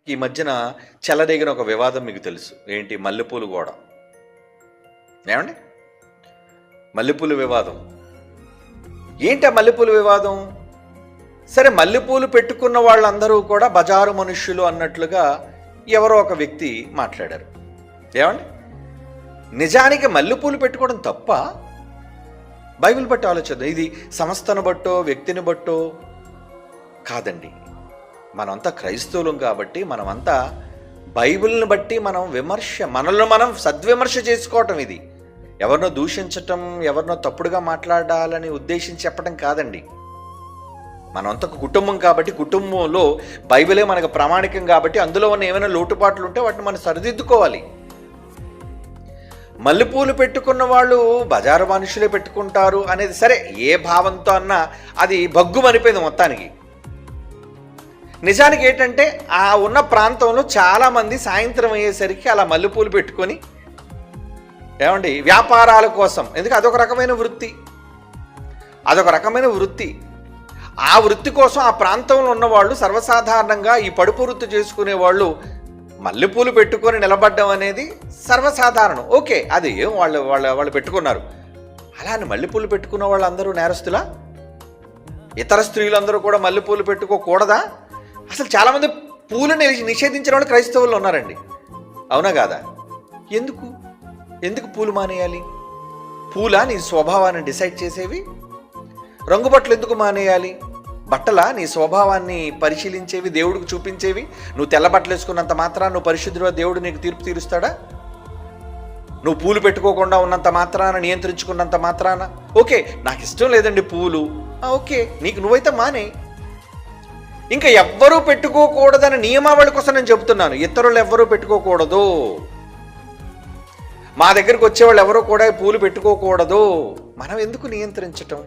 ఈ మధ్యన చెలరేగిన ఒక వివాదం మీకు తెలుసు ఏంటి? మల్లెపూలు గోడ. ఏమండి? మల్లెపూలు వివాదం ఏంటి? ఆ మల్లెపూలు వివాదం సరే, మల్లెపూలు పెట్టుకున్న వాళ్ళందరూ కూడా బజారు మనుష్యులు అన్నట్లుగా ఎవరో ఒక వ్యక్తి మాట్లాడారు. ఏమండి? నిజానికి మల్లెపూలు పెట్టుకోవడం తప్ప? బైబిల్ బట్టి ఆలోచిద్దాం. ఇది సంస్థను బట్టో వ్యక్తిని బట్టో కాదండి. మనమంతా క్రైస్తవులం కాబట్టి మనమంతా బైబిల్ని బట్టి మనల్ని మనం సద్విమర్శ చేసుకోవటం. ఇది ఎవరినో దూషించటం, ఎవరినో తప్పుడుగా మాట్లాడాలని ఉద్దేశించి చెప్పడం కాదండి. మనమంతా ఒక కుటుంబం కాబట్టి కుటుంబంలో బైబిలే మనకు ప్రామాణికం కాబట్టి అందులో ఉన్న ఏమైనా లోటుపాట్లు ఉంటే వాటిని మనం సరిదిద్దుకోవాలి. మల్లెపూలు పెట్టుకున్న వాళ్ళు బజారు మనుషులే పెట్టుకుంటారు అనేది సరే, ఏ భావంతో అన్నా అది భగ్గుమనిపోయింది మొత్తానికి. నిజానికి ఏంటంటే ఆ ఉన్న ప్రాంతంలో చాలామంది సాయంత్రం అయ్యేసరికి అలా మల్లెపూలు పెట్టుకొని ఏమండి వ్యాపారాల కోసం, ఎందుకంటే అదొక రకమైన వృత్తి. ఆ వృత్తి కోసం ఆ ప్రాంతంలో ఉన్నవాళ్ళు సర్వసాధారణంగా ఈ పడుపు వృత్తి చేసుకునే వాళ్ళు మల్లెపూలు పెట్టుకొని నిలబడడం అనేది సర్వసాధారణం. ఓకే, అది వాళ్ళు పెట్టుకున్నారు. అలా అని మల్లెపూలు పెట్టుకున్న వాళ్ళందరూ నేరస్తులా? ఇతర స్త్రీలందరూ కూడా మల్లెపూలు పెట్టుకోకూడదా? అసలు చాలామంది పూలను నిషేధించిన వాళ్ళు క్రైస్తవులు ఉన్నారండి. అవునా కాదా? ఎందుకు పూలు మానేయాలి? పూల నీ స్వభావాన్ని డిసైడ్ చేసేవి? రంగుబట్టలు ఎందుకు మానేయాలి? బట్టల నీ స్వభావాన్ని పరిశీలించేవి, దేవుడికి చూపించేవి? నువ్వు తెల్ల బట్టలు వేసుకున్నంత మాత్రాన నువ్వు పరిశుద్ధుడిగా దేవుడు నీకు తీర్పు తీరుస్తాడా? నువ్వు పూలు పెట్టుకోకుండా ఉన్నంత మాత్రాన, నియంత్రించుకున్నంత మాత్రాన ఓకే నాకు ఇష్టం లేదండి పూలు, ఓకే నీకు నువ్వైతే మానే. ఇంకా ఎవ్వరూ పెట్టుకోకూడదని నియమావళి కోసం నేను చెబుతున్నాను. ఇతరులు ఎవ్వరూ పెట్టుకోకూడదు. మా దగ్గరికి వచ్చేవాళ్ళు ఎవరో కూడా పూలు పెట్టుకోకూడదు. మనం ఎందుకు నియంత్రించటం?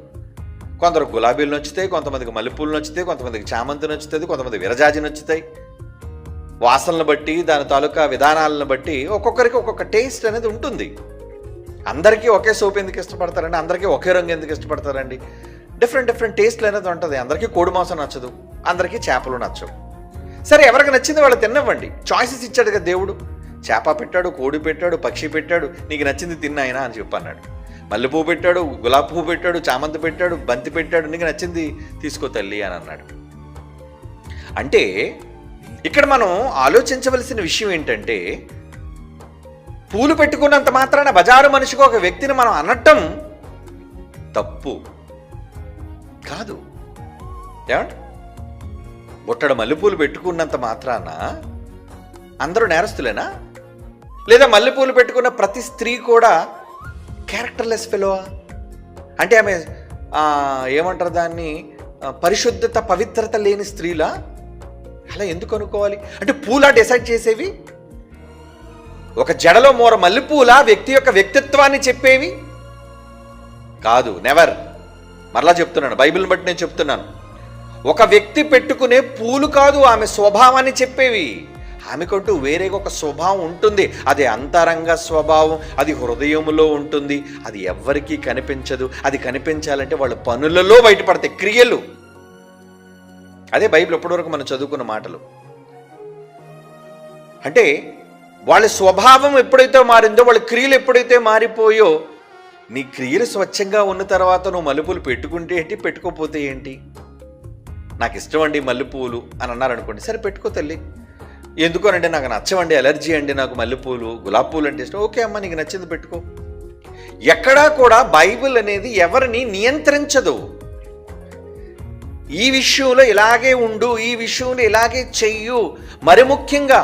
కొందరు గులాబీలు నచ్చుతాయి, కొంతమందికి మల్లెపూలు నచ్చుతాయి, కొంతమందికి చామంతి నచ్చుతుంది, కొంతమంది విరజాజి నచ్చుతాయి. వాసనలను బట్టి, దాని తాలూకా విధానాలను బట్టి ఒక్కొక్కరికి ఒక్కొక్క టేస్ట్ అనేది ఉంటుంది. అందరికీ ఒకే సోప్ ఎందుకు ఇష్టపడతారండి? అందరికీ ఒకే రంగు ఎందుకు ఇష్టపడతారండి? డిఫరెంట్ టేస్ట్లు అనేది ఉంటుంది. అందరికీ కోడి మాంసం నచ్చదు, అందరికీ చేపలు నచ్చవు. సరే, ఎవరికి నచ్చింది వాళ్ళు తినవ్వండి. చాయిసెస్ ఇచ్చాడు కదా దేవుడు. చేప పెట్టాడు, కోడి పెట్టాడు, పక్షి పెట్టాడు, నీకు నచ్చింది తిన్నాయినా అని చెప్పన్నాడు. మల్లెపువ్వు పెట్టాడు, గులాబీ పువ్వు పెట్టాడు, చామంతి పెట్టాడు, బంతి పెట్టాడు, నీకు నచ్చింది తీసుకో తల్లి అని అన్నాడు. అంటే ఇక్కడ మనం ఆలోచించవలసిన విషయం ఏంటంటే, పూలు పెట్టుకున్నంత మాత్రాన బజారు మనిషికి ఒక వ్యక్తిని మనం అనటం తప్పు కాదు. ఏమంటే బుట్టడు మల్లెపూలు పెట్టుకున్నంత మాత్రాన అందరూ నేరస్తులేనా? లేదా మల్లెపూలు పెట్టుకున్న ప్రతి స్త్రీ కూడా క్యారెక్టర్లెస్ ఫెలోవా? అంటే ఆమె ఏమంటారు దాన్ని, పరిశుద్ధత పవిత్రత లేని స్త్రీలా? అలా ఎందుకు అనుకోవాలి? అంటే పూలా డిసైడ్ చేసేవి? ఒక జడలో మోర మల్లెపూల వ్యక్తి యొక్క వ్యక్తిత్వాన్ని చెప్పేవి కాదు. నెవర్. మరలా చెప్తున్నాను, బైబిల్ని బట్టి నేను చెప్తున్నాను. ఒక వ్యక్తి పెట్టుకునే పూలు కాదు ఆమె స్వభావాన్ని చెప్పేవి. ఆమెకంటూ వేరే ఒక స్వభావం ఉంటుంది. అది అంతరంగ స్వభావం, అది హృదయంలో ఉంటుంది. అది ఎవ్వరికీ కనిపించదు. అది కనిపించాలంటే వాళ్ళ పనులలో బయటపడతాయి, క్రియలు. అదే బైబిల్ ఎప్పటివరకు మనం చదువుకున్న మాటలు. అంటే వాళ్ళ స్వభావం ఎప్పుడైతే మారిందో, వాళ్ళ క్రియలు ఎప్పుడైతే మారిపోయో, నీ క్రియలు స్వచ్ఛంగా ఉన్న తర్వాత నువ్వు మల్లెపూలు పెట్టుకుంటే ఏంటి, పెట్టుకోపోతే ఏంటి? నాకు ఇష్టం అండి మల్లెపూలు అని అన్నారనుకోండి, సరే పెట్టుకో తల్లి. ఎందుకోనండి నాకు నచ్చవండి, అలర్జీ అండి నాకు మల్లెపూలు, గులాబీ పూలు అంటే ఇష్టం. ఓకే అమ్మ, నీకు నచ్చింది పెట్టుకో. ఎక్కడా కూడా బైబిల్ అనేది ఎవరిని నియంత్రించదు. ఈ విషయంలో ఇలాగే ఉండు, ఈ విషయంలో ఇలాగే చెయ్యు. మరి ముఖ్యంగా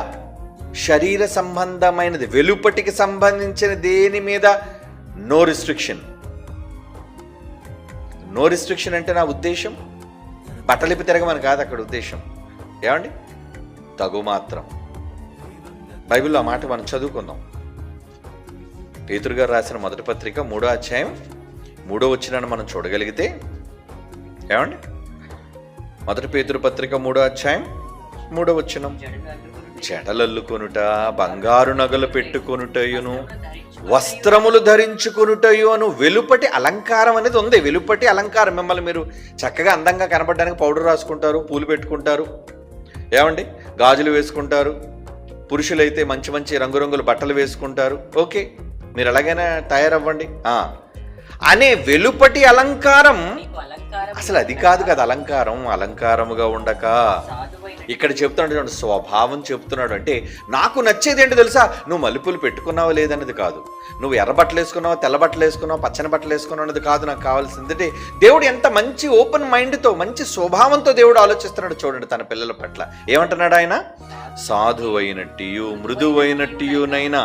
శరీర సంబంధమైనది, వెలుపటికి సంబంధించిన దేని మీద నో రిస్ట్రిక్షన్. నో రిస్ట్రిక్షన్ అంటే నా ఉద్దేశం బట్టలిపి తిరగమని కాదు అక్కడ ఉద్దేశం. ఏమండి? తగు మాత్రం. బైబిల్లో ఆ మాట మనం చదువుకుందాం. పేతురు గారు రాసిన మొదటి పత్రిక 3వ అధ్యాయం 3వ వచనాన్ని మనం చూడగలిగితే, ఏమండి? మొదటి పేతురు పత్రిక 3వ అధ్యాయం 3వ వచనం, జడలల్లుకొనుట, బంగారు నగలు పెట్టుకొనుటయును, వస్త్రములు ధరించుకొనుటయు అను వెలుపటి అలంకారం అనేది ఉంది. వెలుపటి అలంకారం, మిమ్మల్ని మీరు చక్కగా అందంగా కనబడడానికి పౌడర్ రాసుకుంటారు, పూలు పెట్టుకుంటారు, ఏమండి గాజులు వేసుకుంటారు, పురుషులైతే మంచి మంచి రంగురంగుల బట్టలు వేసుకుంటారు. ఓకే, మీరు ఎలాగైనా తయారవ్వండి అనే వెలుపటి అలంకారం అసలు అది కాదు కదా. అలంకారముగా ఉండక ఇక్కడ చెప్తున్నాడు, స్వభావం చెప్తున్నాడు. అంటే నాకు నచ్చేది ఏంటో తెలుసా, నువ్వు మల్లెపూలు పెట్టుకున్నావా లేదన్నది కాదు, నువ్వు ఎర్ర బట్టలు వేసుకున్నావా తెల్ల బట్టలు వేసుకున్నావా పచ్చని బట్టలు వేసుకున్నావు అన్నది కాదు నాకు కావాల్సింది. అంటే దేవుడు ఎంత మంచి ఓపెన్ మైండ్తో మంచి స్వభావంతో దేవుడు ఆలోచిస్తున్నాడు చూడండి తన పిల్లల పట్ల. ఏమంటున్నాడు ఆయన? సాధువైనట్టు మృదువైనట్టునైనా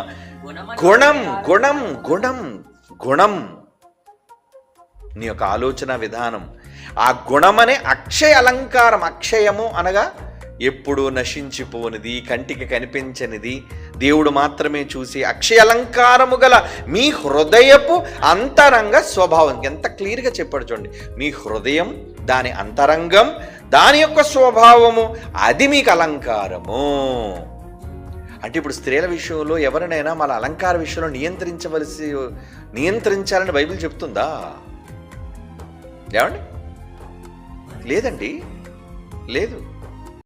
గుణం గుణం గుణం గుణం నీ యొక్క ఆలోచన విధానం, ఆ గుణమనే అక్షయ అలంకారం. అక్షయము అనగా ఎప్పుడూ నశించిపోనిది, కంటికి కనిపించనిది, దేవుడు మాత్రమే చూసి అక్షయ అలంకారము గల మీ హృదయపు అంతరంగ స్వభావం. ఎంత క్లియర్గా చెప్పాడు చూడండి. మీ హృదయం, దాని అంతరంగం, దాని యొక్క స్వభావము, అది మీకు అలంకారము. అంటే ఇప్పుడు స్త్రీల విషయంలో ఎవరినైనా మన అలంకార విషయంలో నియంత్రించాలని బైబిల్ చెప్తుందా? ఏమండి? లేదండి, లేదు.